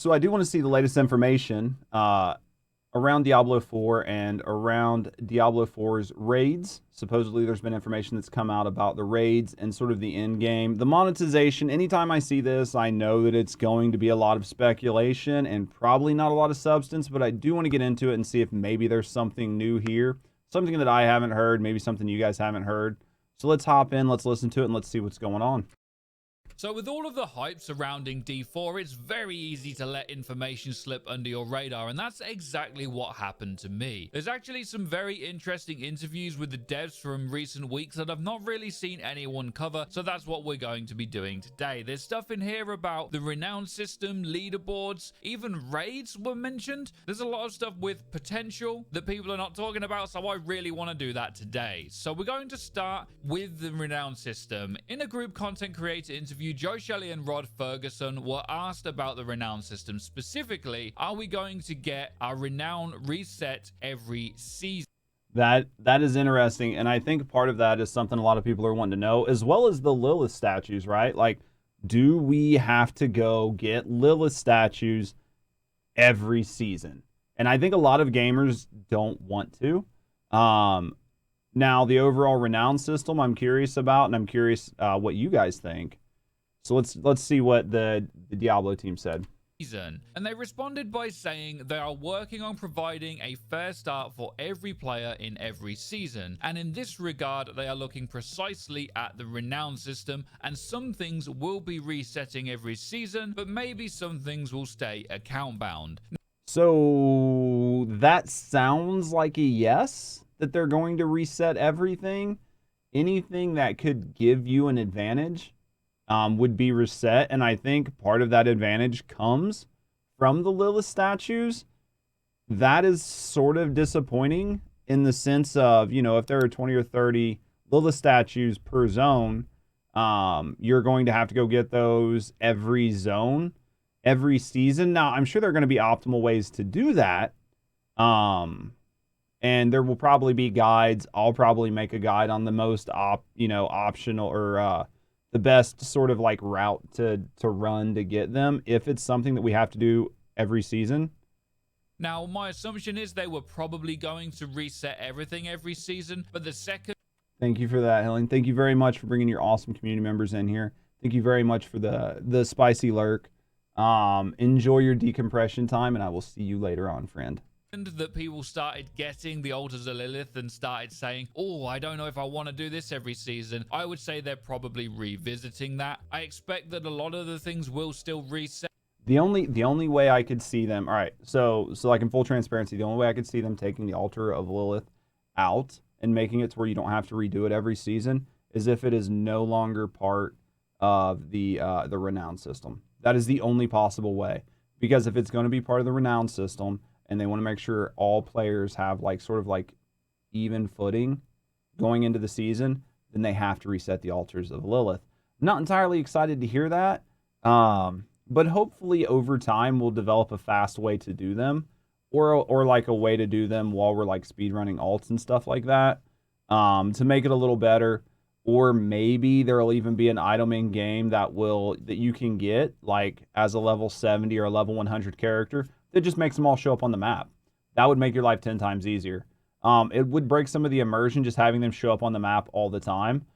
So I do want to see the latest information around Diablo 4 and around Diablo 4's raids. Supposedly there's been information that's come out about the raids and sort of the end game. The monetization, anytime I see this, I know that it's going to be a lot of speculation and probably not a lot of substance, but I do want to get into it and see if maybe there's something new here. Something that I haven't heard, maybe something you guys haven't heard. So let's hop in, let's listen to it, and let's see what's going on. So with all of the hype surrounding D4, it's very easy to let information slip under your radar, and that's exactly what happened to me. There's actually some very interesting interviews with the devs from recent weeks that I've not really seen anyone cover, so that's what we're going to be doing today. There's stuff in here about the renown system, leaderboards, even raids were mentioned. There's a lot of stuff with potential that people are not talking about, so I really want to do that today. So we're going to start with the renown system. In a group content creator interview, Joe Shelley and Rod Ferguson were asked about the renown system. Specifically, are we going to get our renown reset every season? That is interesting, and I think part of that is something a lot of people are wanting to know, as well as the Lilith statues, right? Like, do we have to go get Lilith statues every season? And I think a lot of gamers don't want to. Now, the overall renown system I'm curious about, and I'm curious what you guys think. So let's see what the Diablo team said. And they responded by saying they are working on providing a fair start for every player in every season, and in this regard they are looking precisely at the renown system, and some things will be resetting every season, but maybe some things will stay account bound. So that sounds like a yes, that they're going to reset everything. Anything that could give you an advantage would be reset, and I think part of that advantage comes from the Lilith statues. That is sort of disappointing in the sense of, you know, if there are 20 or 30 Lilith statues per zone, you're going to have to go get those every zone, every season. Now, I'm sure there are going to be optimal ways to do that, and there will probably be guides. I'll probably make a guide on the most optional or the best sort of like route to run to get them if it's something that we have to do every season. Now, my assumption is they were probably going to reset everything every season, but the second... Thank you for that, Helen. Thank you very much for bringing your awesome community members in here. Thank you very much for the spicy lurk. Enjoy your decompression time, and I will see you later on, friend. That people started getting the Altars of Lilith and started saying, oh, I don't know if I want to do this every season, I would say they're probably revisiting that. I expect that a lot of the things will still reset. The only way I could see them, all right, so like in full transparency, the only way I could see them taking the Altar of Lilith out and making it to where you don't have to redo it every season is if it is no longer part of the renown system. That is the only possible way, because if it's going to be part of the renown system and they want to make sure all players have like sort of like even footing going into the season, then they have to reset the Altars of Lilith. Not entirely excited to hear that, but hopefully over time we'll develop a fast way to do them, or like a way to do them while we're like speedrunning alts and stuff like that, to make it a little better. Or maybe there'll even be an item in game that you can get like as a level 70 or a level 100 character that just makes them all show up on the map. That would make your life 10 times easier. It would break some of the immersion just having them show up on the map all the time.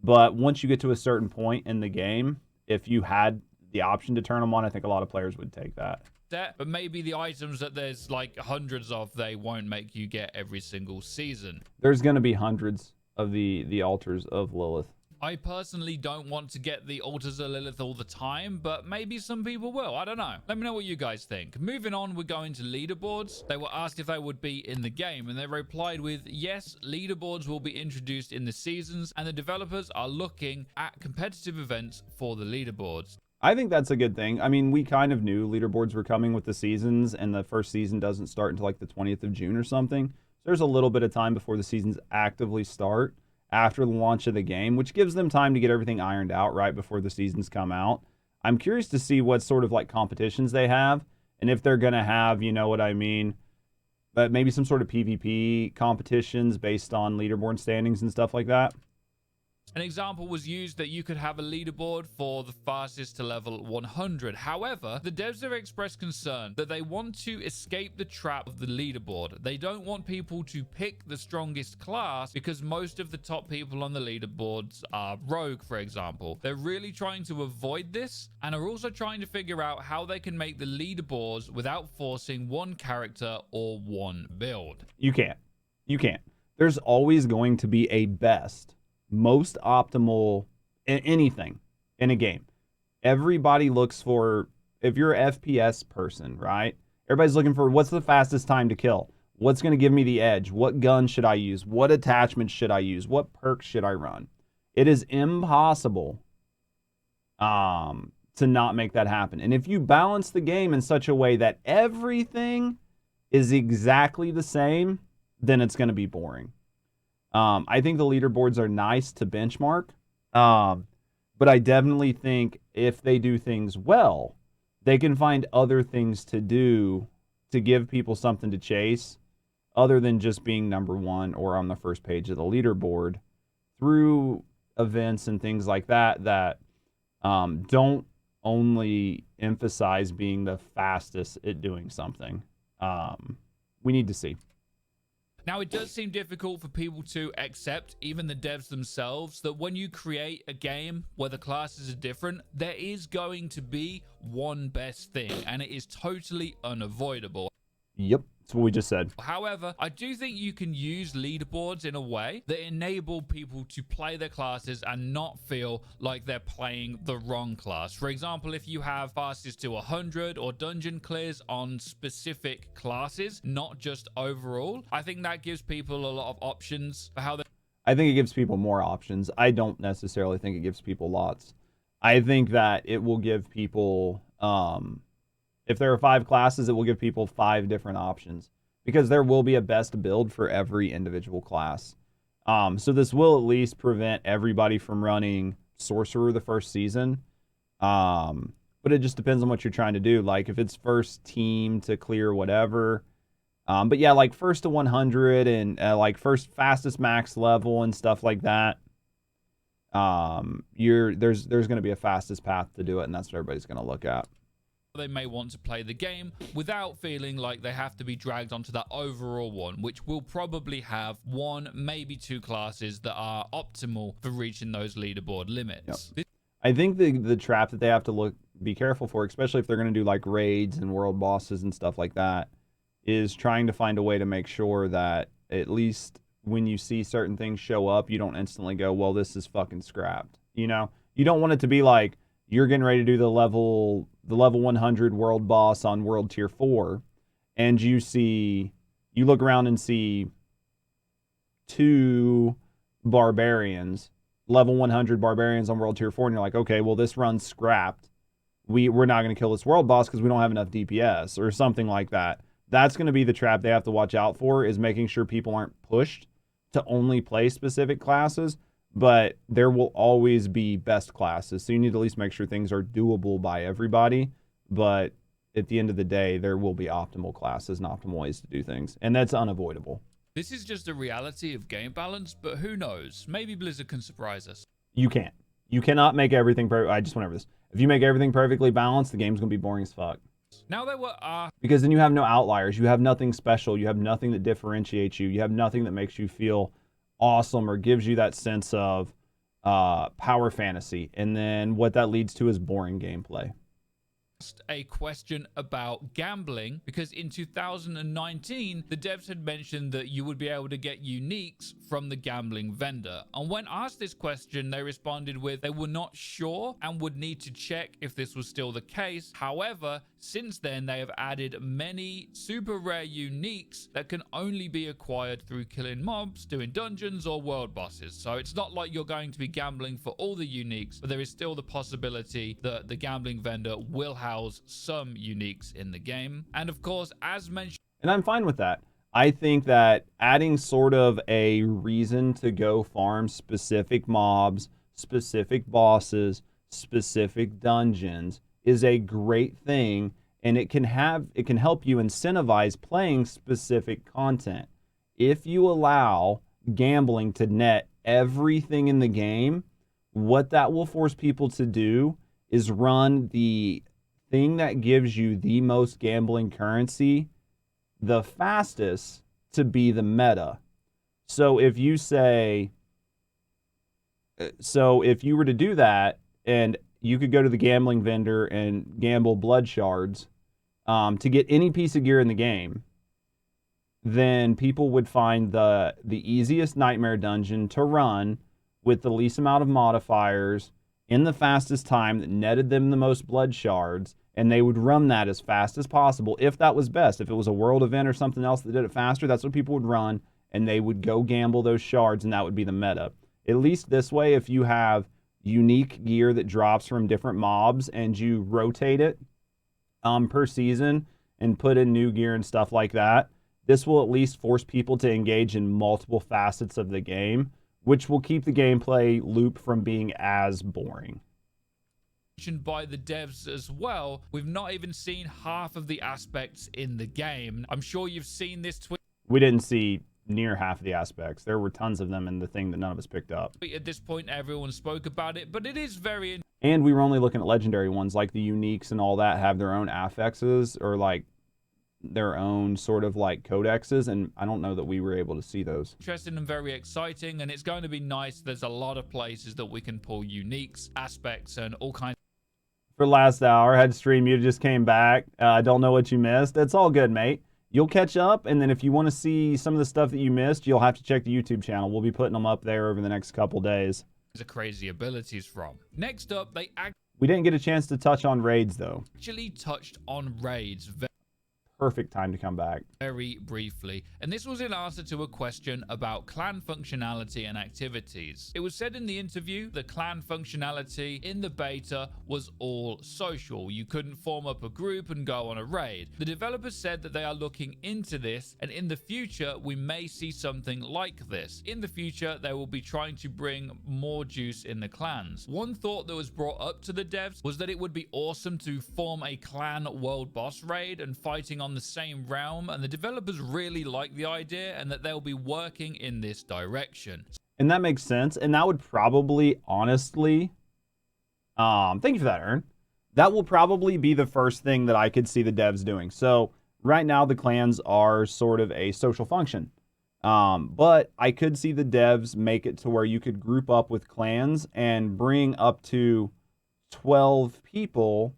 But once you get to a certain point in the game, if you had the option to turn them on, I think a lot of players would take that. But maybe the items that there's like hundreds of, they won't make you get every single season. There's going to be hundreds of the Altars of Lilith. I personally don't want to get the Altars of Lilith all the time, but maybe some people will. I don't know. Let me know what you guys think. Moving on, we're going to leaderboards. They were asked if they would be in the game, and they replied with, yes, leaderboards will be introduced in the seasons, and the developers are looking at competitive events for the leaderboards. I think that's a good thing. I mean, we kind of knew leaderboards were coming with the seasons, and the first season doesn't start until like the 20th of June or something. So there's a little bit of time before the seasons actively start after the launch of the game, which gives them time to get everything ironed out right before the seasons come out. I'm curious to see what sort of like competitions they have, and if they're going to have, you know what I mean, but maybe some sort of PvP competitions based on leaderboard standings and stuff like that. An example was used that you could have a leaderboard for the fastest to level 100. However, the devs have expressed concern that they want to escape the trap of the leaderboard. They don't want people to pick the strongest class because most of the top people on the leaderboards are rogue, for example. They're really trying to avoid this and are also trying to figure out how they can make the leaderboards without forcing one character or one build. You can't. There's always going to be a best, most optimal anything in a game. Everybody looks for, if you're an FPS person, right? Everybody's looking for what's the fastest time to kill? What's going to give me the edge? What gun should I use? What attachments should I use? What perks should I run? It is impossible to not make that happen. And if you balance the game in such a way that everything is exactly the same, then it's going to be boring. I think the leaderboards are nice to benchmark, but I definitely think if they do things well, they can find other things to do to give people something to chase other than just being number one or on the first page of the leaderboard through events and things like that that don't only emphasize being the fastest at doing something. We need to see. Now, it does seem difficult for people to accept, even the devs themselves, that when you create a game where the classes are different, there is going to be one best thing, and it is totally unavoidable. Yep, that's what we just said. However, I do think you can use leaderboards in a way that enable people to play their classes and not feel like they're playing the wrong class. For example, if you have fastest to 100 or dungeon clears on specific classes, not just overall, I think that gives people a lot of options for how they... I think it gives people more options. I don't necessarily think it gives people lots. I think that it will give people... if there are 5 classes, it will give people 5 different options because there will be a best build for every individual class. So this will at least prevent everybody from running Sorcerer the first season. But it just depends on what you're trying to do. Like if it's first team to clear whatever. But yeah, like first to 100 and like first fastest max level and stuff like that. There's going to be a fastest path to do it, and that's what everybody's going to look at. They may want to play the game without feeling like they have to be dragged onto that overall one, which will probably have 1, maybe 2 classes that are optimal for reaching those leaderboard limits. Yep. I think the trap that they have to be careful for, especially if they're going to do like raids and world bosses and stuff like that, is trying to find a way to make sure that at least when you see certain things show up, you don't instantly go, well, this is fucking scrapped. You know, you don't want it to be like, you're getting ready to do the level 100 world boss on world tier 4, and you look around and see 2 barbarians, level 100 barbarians on world tier 4, and you're like, okay, well, this run's scrapped. We're not going to kill this world boss because we don't have enough DPS or something like that. That's going to be the trap they have to watch out for, is making sure people aren't pushed to only play specific classes. But there will always be best classes. So you need to at least make sure things are doable by everybody. But at the end of the day, there will be optimal classes and optimal ways to do things. And that's unavoidable. This is just a reality of game balance, but who knows? Maybe Blizzard can surprise us. You can't. You cannot make everything perfect. I just went over this. If you make everything perfectly balanced, the game's going to be boring as fuck. Now there were... because then you have no outliers. You have nothing special. You have nothing that differentiates you. You have nothing that makes you feel awesome or gives you that sense of power fantasy, and then what that leads to is boring gameplay. A question about gambling, because in 2019 the devs had mentioned that you would be able to get uniques from the gambling vendor, and when asked this question they responded with they were not sure and would need to check if this was still the case. However, since then they have added many super rare uniques that can only be acquired through killing mobs, doing dungeons or world bosses. So it's not like you're going to be gambling for all the uniques, but there is still the possibility that the gambling vendor will house some uniques in the game. And of course, as mentioned, and I'm fine with that. I think that adding sort of a reason to go farm specific mobs, specific bosses, specific dungeons is a great thing, and it can help you incentivize playing specific content. If you allow gambling to net everything in the game, What that will force people to do is run the thing that gives you the most gambling currency the fastest to be the meta. So if you say, so if you were to do that and you could go to the gambling vendor and gamble blood shards to get any piece of gear in the game, then people would find the easiest nightmare dungeon to run with the least amount of modifiers in the fastest time that netted them the most blood shards, and they would run that as fast as possible if that was best. If it was a world event or something else that did it faster, that's what people would run, and they would go gamble those shards, and that would be the meta. At least this way, if you have unique gear that drops from different mobs and you rotate it per season and put in new gear and stuff like that, this will at least force people to engage in multiple facets of the game, which will keep the gameplay loop from being as boring. By the devs as well, we've not even seen half of the aspects in the game. I'm sure you've seen this tweet. We didn't see near half of the aspects. There were tons of them in the thing that none of us picked up. At this point, everyone spoke about it, but it is very... And we were only looking at legendary ones, like the uniques and all that have their own affixes or like their own sort of like codexes, and I don't know that we were able to see those. Interesting and very exciting, and it's going to be nice. There's a lot of places that we can pull uniques, aspects, and all kinds. For last hour, had stream, you just came back. I don't know what you missed. It's all good, mate. You'll catch up, and then if you want to see some of the stuff that you missed, you'll have to check the YouTube channel. We'll be putting them up there over the next couple days. The crazy abilities from. Next up, we didn't get a chance to touch on raids, though. Actually touched on raids. Perfect time to come back. Very briefly, and this was in answer to a question about clan functionality and activities. It was said in the interview the clan functionality in the beta was all social. You couldn't form up a group and go on a raid. The developers said that they are looking into this, and in the future we may see something like this. In the future they will be trying to bring more juice in the clans. One thought that was brought up to the devs was that it would be awesome to form a clan world boss raid and fighting on the same realm, and the developers really like the idea and that they'll be working in this direction. And that makes sense, and that would probably, honestly, thank you for that, Ern. That will probably be the first thing that I could see the devs doing. So right now the clans are sort of a social function, but I could see the devs make it to where you could group up with clans and bring up to 12 people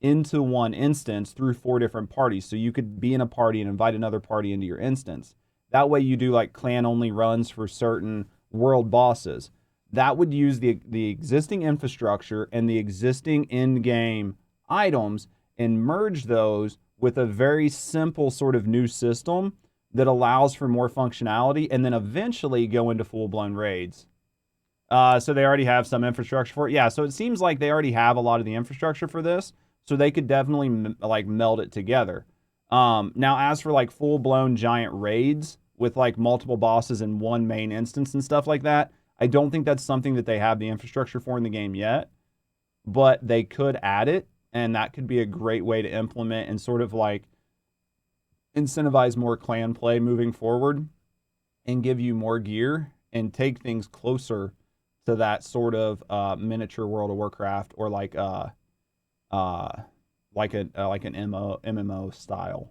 into one instance through 4 different parties. So you could be in a party and invite another party into your instance. That way you do like clan only runs for certain world bosses. That would use the existing infrastructure and the existing in-game items and merge those with a very simple sort of new system that allows for more functionality, and then eventually go into full-blown raids. So they already have some infrastructure for it. Yeah, so it seems like they already have a lot of the infrastructure for this. So they could definitely like meld it together. Now, as for like full-blown giant raids with like multiple bosses in one main instance and stuff like that, I don't think that's something that they have the infrastructure for in the game yet. But they could add it, and that could be a great way to implement and sort of like incentivize more clan play moving forward and give you more gear and take things closer to that sort of miniature World of Warcraft or like an MMO style.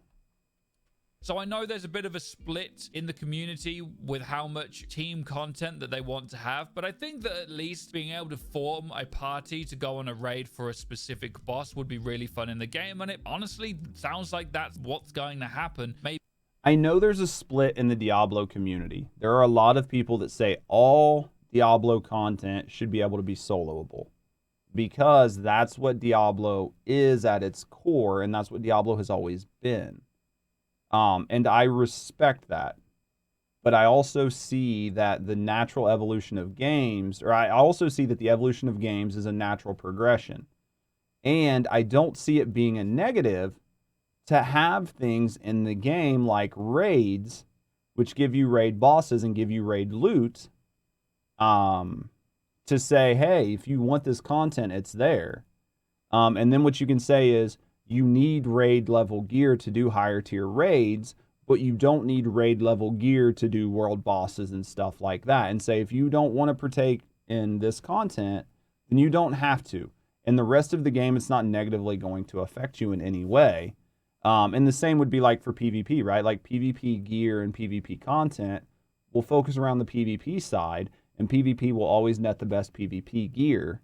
So I know there's a bit of a split in the community with how much team content that they want to have, but I think that at least being able to form a party to go on a raid for a specific boss would be really fun in the game, and it honestly sounds like that's what's going to happen. Maybe. I know there's a split in the Diablo community. There are a lot of people that say all Diablo content should be able to be soloable, because that's what Diablo is at its core, and that's what Diablo has always been. And I respect that. But I also see that the natural evolution of games, or I also see that the evolution of games is a natural progression. And I don't see it being a negative to have things in the game like raids, which give you raid bosses and give you raid loot, to say, hey, if you want this content, it's there. And then what you can say is, you need raid level gear to do higher tier raids, but you don't need raid level gear to do world bosses and stuff like that. And say, if you don't want to partake in this content, then you don't have to. And the rest of the game, it's not negatively going to affect you in any way. And the same would be like for PvP, right? Like PvP gear and PvP content will focus around the PvP side, and PvP will always net the best PvP gear.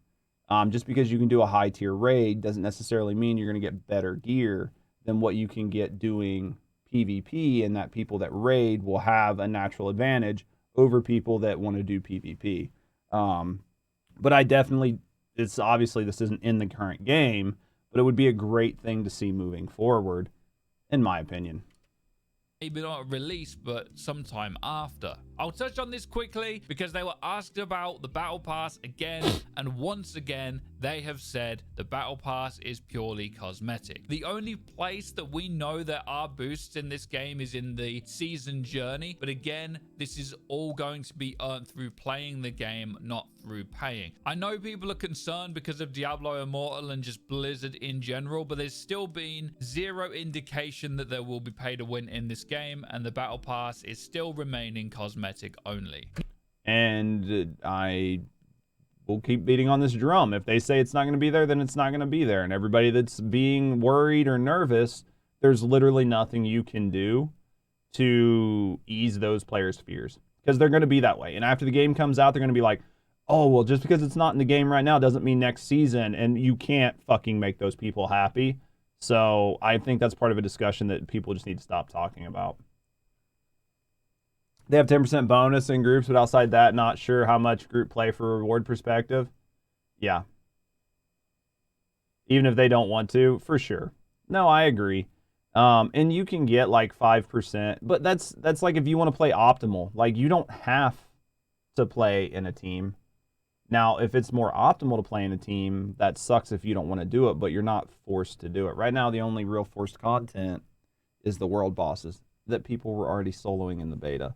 Just because you can do a high tier raid doesn't necessarily mean you're going to get better gear than what you can get doing PvP, and that people that raid will have a natural advantage over people that want to do PvP. But I definitely, it's obviously this isn't in the current game, but it would be a great thing to see moving forward, in my opinion. Maybe not at release, but sometime after. I'll touch on this quickly because they were asked about the Battle Pass again, and once again, they have said the Battle Pass is purely cosmetic. The only place that we know there are boosts in this game is in the season journey, but again, this is all going to be earned through playing the game, not through paying. I know people are concerned because of Diablo Immortal and just Blizzard in general, but there's still been zero indication that there will be pay to win in this game, and the Battle Pass is still remaining cosmetic only. And I will keep beating on this drum. If they say it's not going to be there, then it's not going to be there. And everybody that's being worried or nervous, there's literally nothing you can do to ease those players' fears, because they're going to be that way. And after the game comes out, they're going to be like, oh, well, just because it's not in the game right now doesn't mean next season. And you can't fucking make those people happy. So I think that's part of a discussion that people just need to stop talking about. They have 10% bonus in groups, but outside that, not sure how much group play for reward perspective. Yeah. Even if they don't want to, for sure. No, I agree. And you can get like 5%, but that's like if you want to play optimal. Like, you don't have to play in a team. Now, if it's more optimal to play in a team, that sucks if you don't want to do it, but you're not forced to do it. Right now, the only real forced content is the world bosses that people were already soloing in the beta.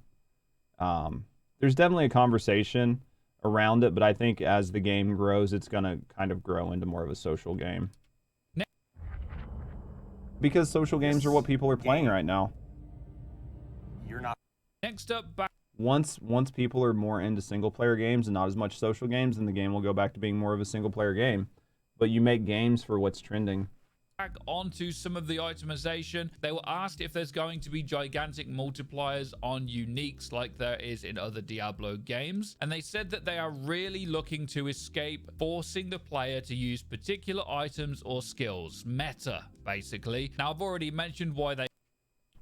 There's definitely a conversation around it, but I think as the game grows, it's going to kind of grow into more of a social game. Because social games are what people are playing right now. You're not. Next up, once people are more into single player games and not as much social games, then the game will go back to being more of a single player game. But you make games for what's trending. back onto some of the itemization. They were asked if there's going to be gigantic multipliers on uniques like there is in other Diablo games, and they said that they are really looking to escape forcing the player to use particular items or skills. Meta, basically. Now, I've already mentioned why they...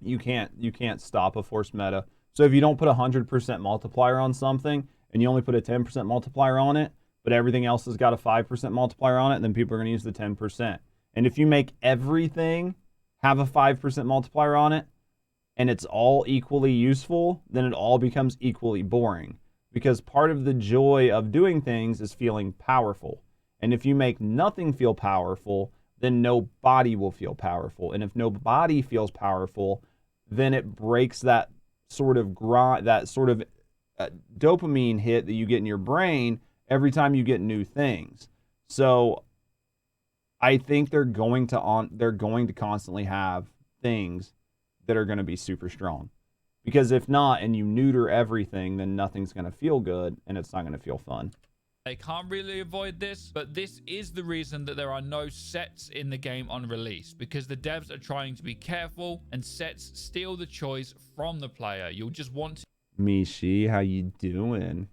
You can't stop a forced meta. So if you don't put a 100% multiplier on something, and you only put a 10% multiplier on it, but everything else has got a 5% multiplier on it, then people are going to use the 10%. And if you make everything have a 5% multiplier on it, and it's all equally useful, then it all becomes equally boring. Because part of the joy of doing things is feeling powerful. And if you make nothing feel powerful, then nobody will feel powerful. And if nobody feels powerful, then it breaks that sort of dopamine hit that you get in your brain every time you get new things. So I think they're going to constantly have things that are going to be super strong. Because if not, and you neuter everything, then nothing's going to feel good, and it's not going to feel fun. They can't really avoid this, but this is the reason that there are no sets in the game on release, because the devs are trying to be careful, and sets steal the choice from the player. You'll just want to... Mishi, how you doing?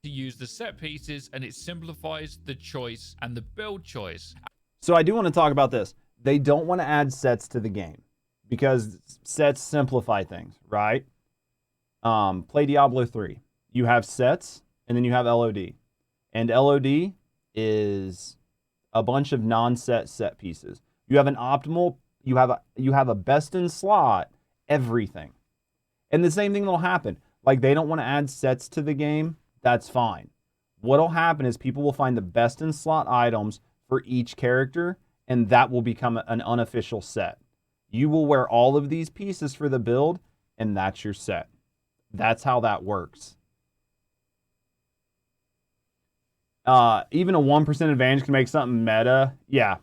...to use the set pieces, and it simplifies the choice and the build choice. So I do want to talk about this. They don't want to add sets to the game, because sets simplify things, right? Play Diablo 3. You have sets, and then you have LOD. And LOD is a bunch of non-set set pieces. You have an optimal, you have a best in slot, everything. And the same thing will happen. Like, they don't want to add sets to the game. That's fine. What'll happen is people will find the best in slot items for each character, and that will become an unofficial set. You will wear all of these pieces for the build, and that's your set. That's how that works. Even a 1% advantage can make something meta. Yeah.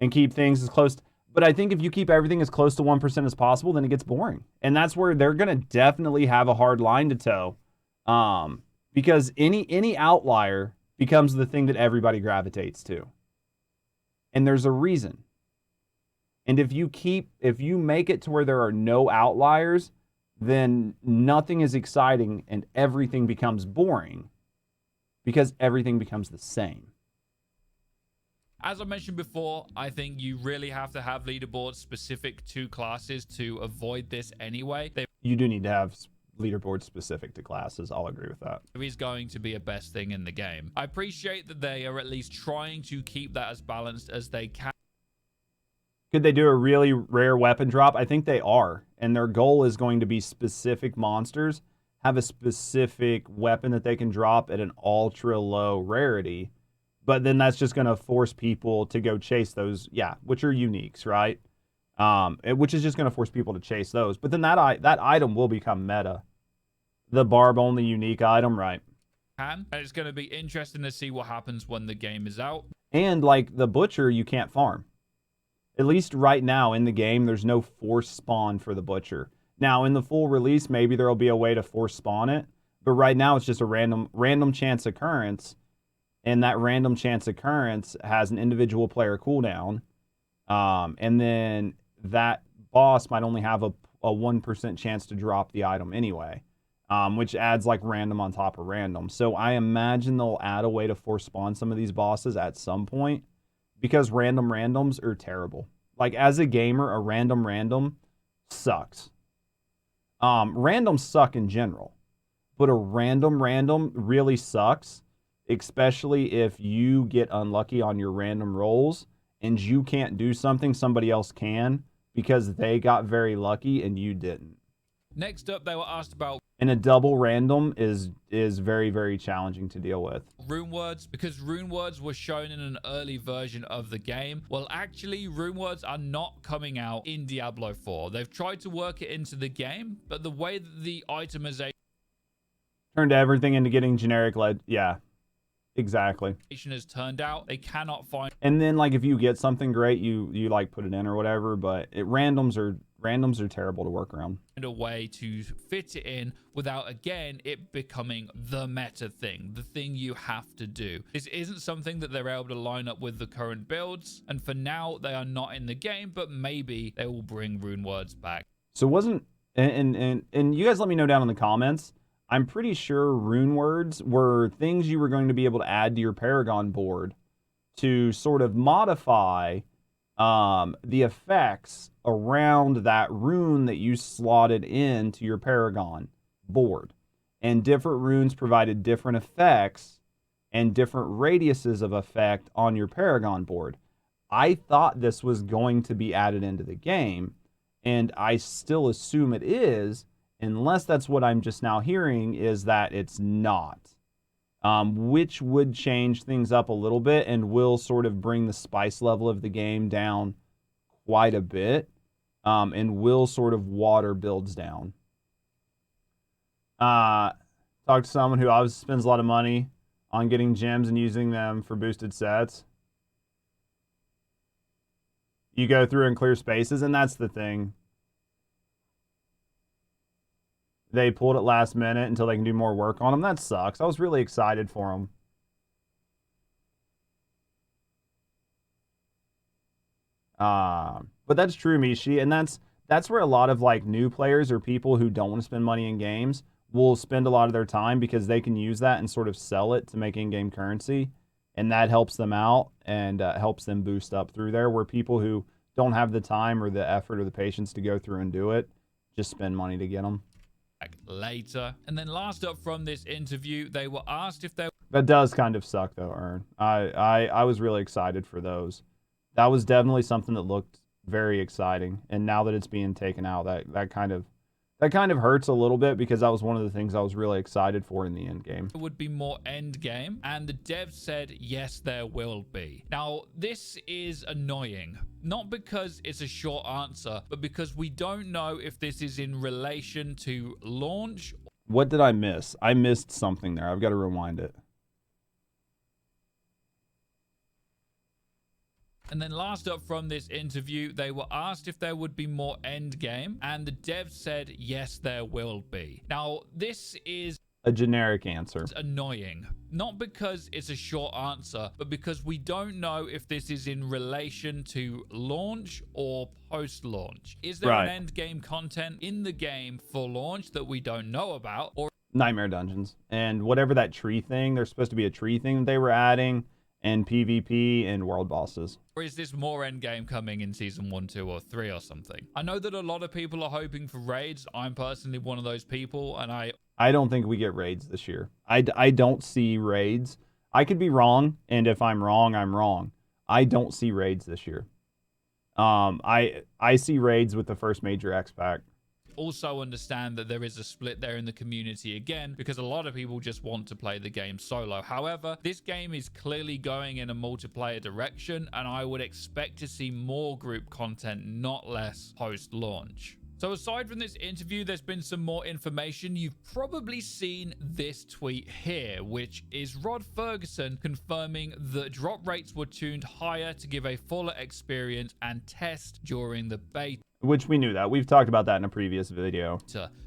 And keep things as close. But I think if you keep everything as close to 1% as possible, then it gets boring. And that's where they're going to definitely have a hard line to toe. because any outlier becomes the thing that everybody gravitates to. And there's a reason. And if you make it to where there are no outliers, then nothing is exciting and everything becomes boring because everything becomes the same. As I mentioned before, I think you really have to have leaderboards specific to classes to avoid this anyway. You do need to have leaderboards specific to classes. I'll agree with that. There is going to be a best thing in the game. I appreciate that they are at least trying to keep that as balanced as they can. Could they do a really rare weapon drop? I think they are. And their goal is going to be specific monsters have a specific weapon that they can drop at an ultra low rarity. But then that's just going to force people to go chase those, which are uniques, right? Which is just going to force people to chase those. But then that item will become meta. The barb only unique item, right? And it's going to be interesting to see what happens when the game is out. And like the butcher, you can't farm. At least right now in the game, there's no force spawn for the butcher. Now in the full release, maybe there'll be a way to force spawn it. But right now it's just a random chance occurrence. And that random chance occurrence has an individual player cooldown. And then that boss might only have a 1% chance to drop the item anyway. Which adds like random on top of random. So I imagine they'll add a way to force spawn some of these bosses at some point. Because random randoms are terrible. Like as a gamer, a random sucks. Randoms suck in general. But a random really sucks. Especially if you get unlucky on your random rolls and you can't do something somebody else can because they got very lucky and you didn't. Next up, they were asked about... And a double random is very, very challenging to deal with. Rune words, because rune words were shown in an early version of the game. Well, actually, rune words are not coming out in Diablo 4. They've tried to work it into the game, but the way that the itemization... Turned everything into getting generic lead. Yeah, exactly. ...has turned out, they cannot find... And then, like, if you get something great, you like, put it in or whatever, but randoms are terrible to work around. ...a way to fit it in without, again, it becoming the meta thing, the thing you have to do. This isn't something that they're able to line up with the current builds, and for now, they are not in the game, but maybe they will bring rune words back. So wasn't... And you guys let me know down in the comments. I'm pretty sure rune words were things you were going to be able to add to your Paragon board to sort of modify the effects around that rune that you slotted into your Paragon board. And different runes provided different effects and different radiuses of effect on your Paragon board. I thought this was going to be added into the game, and I still assume it is, unless that's what I'm just now hearing is that it's not. Which would change things up a little bit and will sort of bring the spice level of the game down quite a bit, and will sort of water builds down. Talk to someone who obviously spends a lot of money on getting gems and using them for boosted sets. You go through and clear spaces, and that's the thing. They pulled it last minute until they can do more work on them. That sucks. I was really excited for them. But that's true, Mishi, and that's where a lot of like new players or people who don't want to spend money in games will spend a lot of their time because they can use that and sort of sell it to make in-game currency, and that helps them out and helps them boost up through there, where people who don't have the time or the effort or the patience to go through and do it just spend money to get them. Later. And then last up from this interview, they were asked if they... That does kind of suck though, Ern. I was really excited for those. That was definitely something that looked very exciting, and now that it's being taken out, that kind of hurts a little bit because that was one of the things I was really excited for in the end game. It would be more end game, and the devs said yes, there will be. Now this is annoying, not because it's a short answer, but because we don't know if this is in relation to launch. What did I miss? I missed something there. I've got to rewind it. And then last up from this interview, they were asked if there would be more end game, and the devs said yes, there will be. Now this is... a generic answer. It's annoying. Not because it's a short answer, but because we don't know if this is in relation to launch or post-launch. Is there an end game content in the game for launch that we don't know about? Or Nightmare Dungeons. And whatever that tree thing, there's supposed to be a tree thing that they were adding, and PvP and world bosses. Or is this more endgame coming in season 1, 2, or 3 or something? I know that a lot of people are hoping for raids. I'm personally one of those people, and I don't think we get raids this year. I don't see raids. I could be wrong, and if I'm wrong, I'm wrong. I don't see raids this year. I see raids with the first major X pack. Also understand that there is a split there in the community again, because a lot of people just want to play the game solo. However, this game is clearly going in a multiplayer direction, and I would expect to see more group content, not less, post-launch. So aside from this interview, there's been some more information. You've probably seen this tweet here, which is Rod Ferguson confirming that drop rates were tuned higher to give a fuller experience and test during the beta. Which we knew that. We've talked about that in a previous video.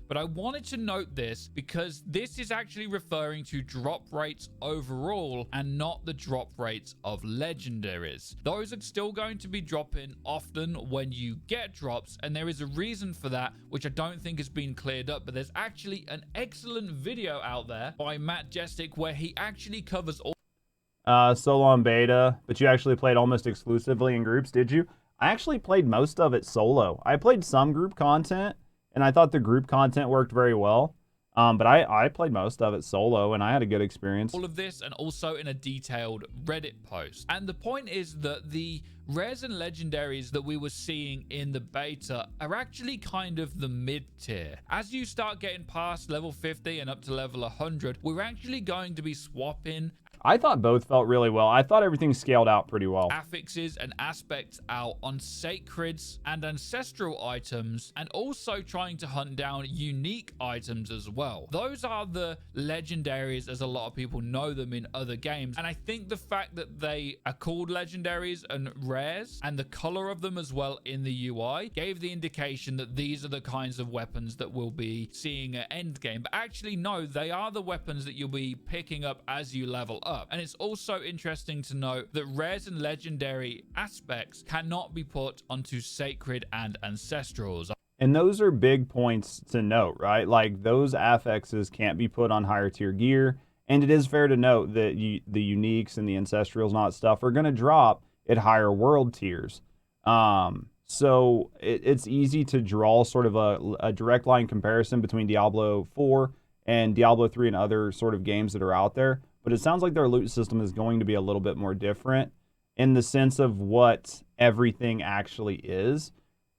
But I wanted to note this because this is actually referring to drop rates overall and not the drop rates of legendaries. Those are still going to be dropping often when you get drops, and there is a reason for that, which I don't think has been cleared up. But there's actually an excellent video out there by Matt Jestick where he actually covers all solo on beta, but you actually played almost exclusively in groups, did you? I actually played most of it solo. I played some group content, and I thought the group content worked very well. But I played most of it solo, and I had a good experience. All of this, and also in a detailed Reddit post. And the point is that the rares and legendaries that we were seeing in the beta are actually kind of the mid-tier. As you start getting past level 50 and up to level 100, we're actually going to be swapping. I thought both felt really well. I thought everything scaled out pretty well. Affixes and aspects out on sacreds and ancestral items, and also trying to hunt down unique items as well. Those are the legendaries as a lot of people know them in other games. And I think the fact that they are called legendaries and rares, and the color of them as well in the UI, gave the indication that these are the kinds of weapons that we'll be seeing at endgame. But actually, no, they are the weapons that you'll be picking up as you level up. And it's also interesting to note that rares and legendary aspects cannot be put onto sacred and ancestrals. And those are big points to note, right? Like, those affixes can't be put on higher tier gear. And it is fair to note that the uniques and the ancestrals and all that stuff are going to drop at higher world tiers. So it's easy to draw sort of a direct line comparison between Diablo 4 and Diablo 3 and other sort of games that are out there. But it sounds like their loot system is going to be a little bit more different in the sense of what everything actually is.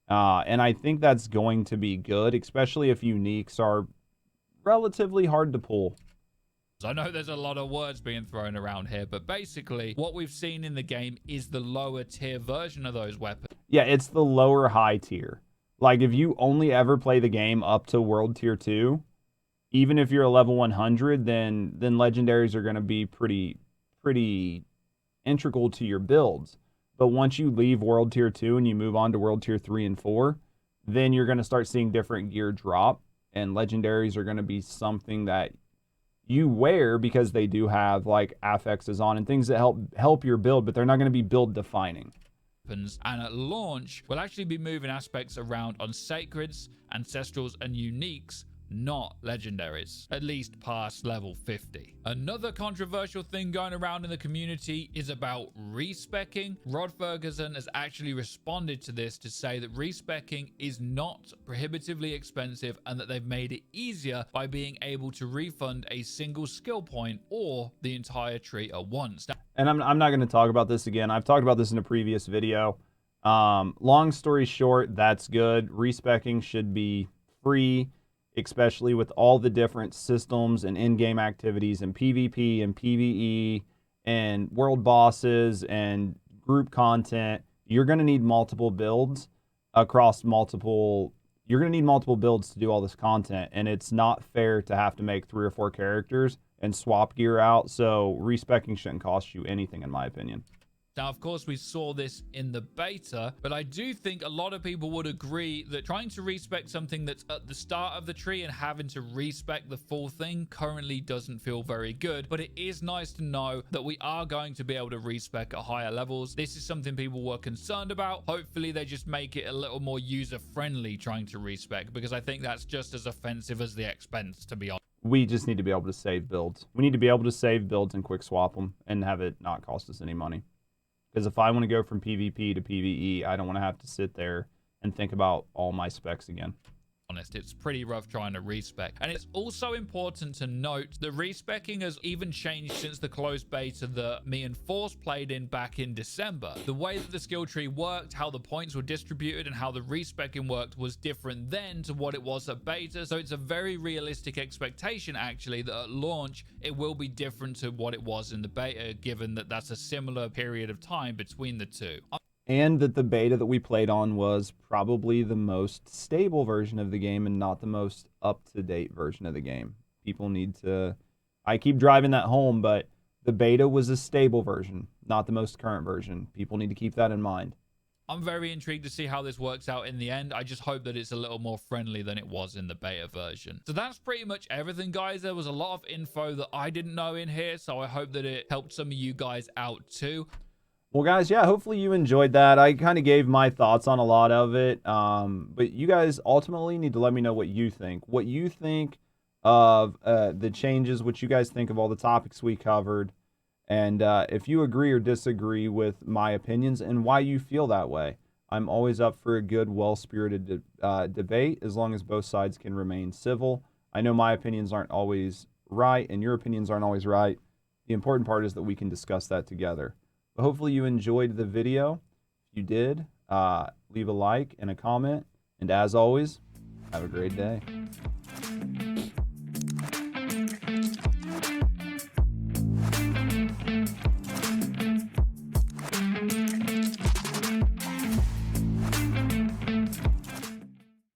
And I think that's going to be good, especially if uniques are relatively hard to pull. I know there's a lot of words being thrown around here, but basically what we've seen in the game is the lower tier version of those weapons. Yeah, it's the lower high tier. Like, if you only ever play the game up to World Tier 2, even if you're a level 100, then legendaries are going to be pretty integral to your builds. But once you leave World Tier 2 and you move on to World Tier 3 and 4, then you're going to start seeing different gear drop, and legendaries are going to be something that you wear because they do have like affixes on and things that help your build, but they're not going to be build defining. And at launch, we'll actually be moving aspects around on sacreds, ancestrals, and uniques, not legendaries, at least past level 50. Another controversial thing going around in the community is about respecking. Rod Ferguson has actually responded to this to say that respecking is not prohibitively expensive and that they've made it easier by being able to refund a single skill point or the entire tree at once. And I'm not going to talk about this again. I've talked about this in a previous video. Long story short, that's good. Respecking should be free, especially with all the different systems and in-game activities and PvP and PvE and world bosses and group content. You're going to need multiple builds across multiple... You're going to need multiple builds to do all this content, and it's not fair to have to make 3 or 4 characters and swap gear out, so respecking shouldn't cost you anything, in my opinion. Now, of course, we saw this in the beta, but I do think a lot of people would agree that trying to respec something that's at the start of the tree and having to respec the full thing currently doesn't feel very good, but it is nice to know that we are going to be able to respec at higher levels. This is something people were concerned about. Hopefully they just make it a little more user-friendly trying to respec, because I think that's just as offensive as the expense, to be honest. We just need to be able to save builds. We need to be able to save builds and quick swap them and have it not cost us any money. Because if I want to go from PvP to PvE, I don't want to have to sit there and think about all my specs again. Honest, it's pretty rough trying to respec. And it's also important to note that respecking has even changed since the closed beta that me and Force played in back in December. The way that the skill tree worked, how the points were distributed, and how the respecking worked was different then to what it was at beta. So it's a very realistic expectation, actually, that at launch it will be different to what it was in the beta, given that that's a similar period of time between the two. And that the beta that we played on was probably the most stable version of the game and not the most up-to-date version of the game. People need to... I keep driving that home, but the beta was a stable version, not the most current version. People need to keep that in mind. I'm very intrigued to see how this works out in the end. I just hope that it's a little more friendly than it was in the beta version. So that's pretty much everything, guys. There was a lot of info that I didn't know in here, so I hope that it helped some of you guys out too. Well, guys, yeah, hopefully you enjoyed that. I kind of gave my thoughts on a lot of it, but you guys ultimately need to let me know what you think. What you think of the changes, what you guys think of all the topics we covered, and if you agree or disagree with my opinions and why you feel that way. I'm always up for a good, well-spirited debate as long as both sides can remain civil. I know my opinions aren't always right and your opinions aren't always right. The important part is that we can discuss that together. But hopefully you enjoyed the video. If you did, leave a like and a comment. And as always, have a great day.